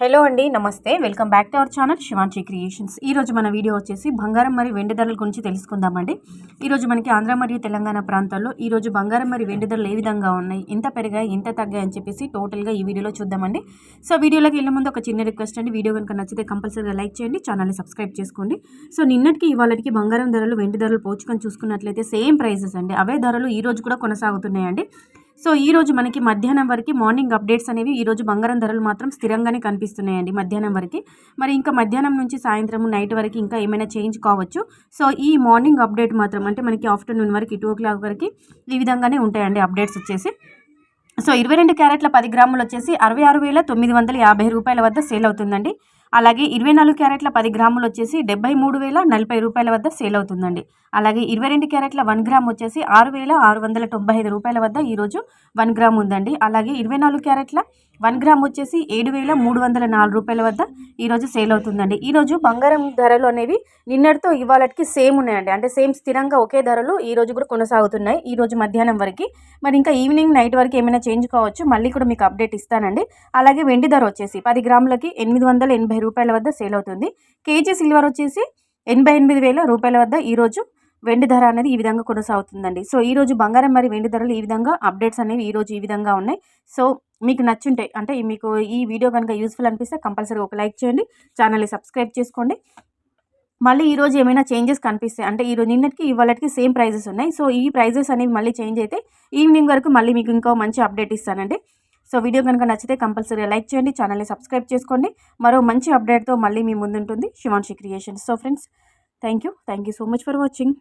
Hello అండి, నమస్తే. Welcome back to our channel Shivanshi creations. ఈరోజు మన వీడియో వచ్చేసి బంగారం మరియు వెండి ధరల గురించి తెలుసుకుందామండి. ఈరోజు మనకి ఆంధ్ర మరియు తెలంగాణ ప్రాంతాల్లో ఈరోజు బంగారం మరియు వెండి ధరలు ఏ విధంగా ఉన్నాయి, ఎంత పెరిగాయి, ఎంత తగ్గాయి అని చెప్పేసి టోటల్గా ఈ వీడియోలో చూద్దామండి. సో వీడియోలోకి వెళ్ళే ముందు ఒక చిన్న రిక్వెస్ట్ అండి, వీడియో కనుక నచ్చితే కంపల్సరీగా లైక్ చేయండి, ఛానల్ని సబ్స్క్రైబ్ చేసుకోండి. సో నిన్నటికి ఇవాళకి బంగారం ధరలు వెండి ధరలు పోల్చుకొని చూసుకున్నట్లయితే సేమ్ ప్రైసెస్ అండి, అవే ధరలు ఈ రోజు కూడా కొనసాగుతున్నాయండి. సో ఈరోజు మనకి మధ్యాహ్నం వరకు మార్నింగ్ అప్డేట్స్ అనేవి ఈరోజు బంగారం ధరలు మాత్రం స్థిరంగానే కనిపిస్తున్నాయండి మధ్యాహ్నం వరకు. మరి ఇంకా మధ్యాహ్నం నుంచి సాయంత్రం నైట్ వరకు ఇంకా ఏమైనా చేంజ్ కావచ్చు. సో ఈ మార్నింగ్ అప్డేట్ మాత్రం అంటే మనకి ఆఫ్టర్నూన్ వరకు 2 o'clock వరకు ఈ విధంగానే ఉంటాయండి అప్డేట్స్ వచ్చేసి. సో 22 క్యారెట్ల 10 గ్రాములు వచ్చేసి 66,950 రూపాయల వద్ద సేల్ అవుతుందండి. అలాగే 24 క్యారెట్ల 10 గ్రాములు వచ్చేసి 73,040 రూపాయల వద్ద సేల్ అవుతుందండి. అలాగే 22 క్యారెట్ల 1 గ్రామ్ వచ్చేసి 6,695 రూపాయల వద్ద ఈరోజు 1 గ్రామ్ ఉందండి. అలాగే 24 క్యారెట్ల 1 గ్రామ్ వచ్చేసి 7,304 రూపాయల వద్ద ఈరోజు సేల్ అవుతుందండి. ఈరోజు బంగారం ధరలు అనేవి నిన్నటితో ఇవాళకి సేమ్ ఉన్నాయండి, అంటే సేమ్ స్థిరంగా ఒకే ధరలు ఈరోజు కూడా కొనసాగుతున్నాయి ఈరోజు మధ్యాహ్నం వరకు. మరి ఇంకా ఈవినింగ్ నైట్ వరకు ఏమైనా చేంజ్ కావచ్చు, మళ్ళీ కూడా మీకు అప్డేట్ ఇస్తానండి. అలాగే వెండి ధర వచ్చేసి 10 గ్రాములకి 880 రూపాయల వద్ద సేల్ అవుతుంది. కేజీ సిల్వర్ వచ్చేసి 88,000 రూపాయల వద్ద ఈరోజు వెండి ధర అనేది ఈ విధంగా కొనసాగుతుందండి. సో ఈరోజు బంగారం మరియు వెండి ధరలు ఈ విధంగా అప్డేట్స్ అనేవి ఈరోజు ఈ విధంగా ఉన్నాయి. సో మీకు నచ్చుంటే అంటే మీకు ఈ వీడియో కనుక యూస్ఫుల్ అనిపిస్తే కంపల్సరీ ఒక లైక్ చేయండి, ఛానల్ని సబ్స్క్రైబ్ చేసుకోండి. మళ్ళీ ఈరోజు ఏమైనా చేంజెస్ కనిపిస్తాయి అంటే ఈరోజు నిన్నటికి ఇవాళకి సేమ్ ప్రైజెస్ ఉన్నాయి. సో ఈ ప్రైజెస్ అనేవి మళ్ళీ చేంజ్ అయితే ఈవినింగ్ వరకు మళ్ళీ మీకు ఇంకో మంచి అప్డేట్ ఇస్తానండి. సో వీడియో కనుక నచ్చితే కంపల్సరీ లైక్ చేయండి, ఛానల్ని సబ్స్క్రైబ్ చేసుకోండి. మరో మంచి అప్డేట్తో మళ్ళీ మీ ముందుంటుంది Shivanshi Creations. So friends, thank you so much for watching.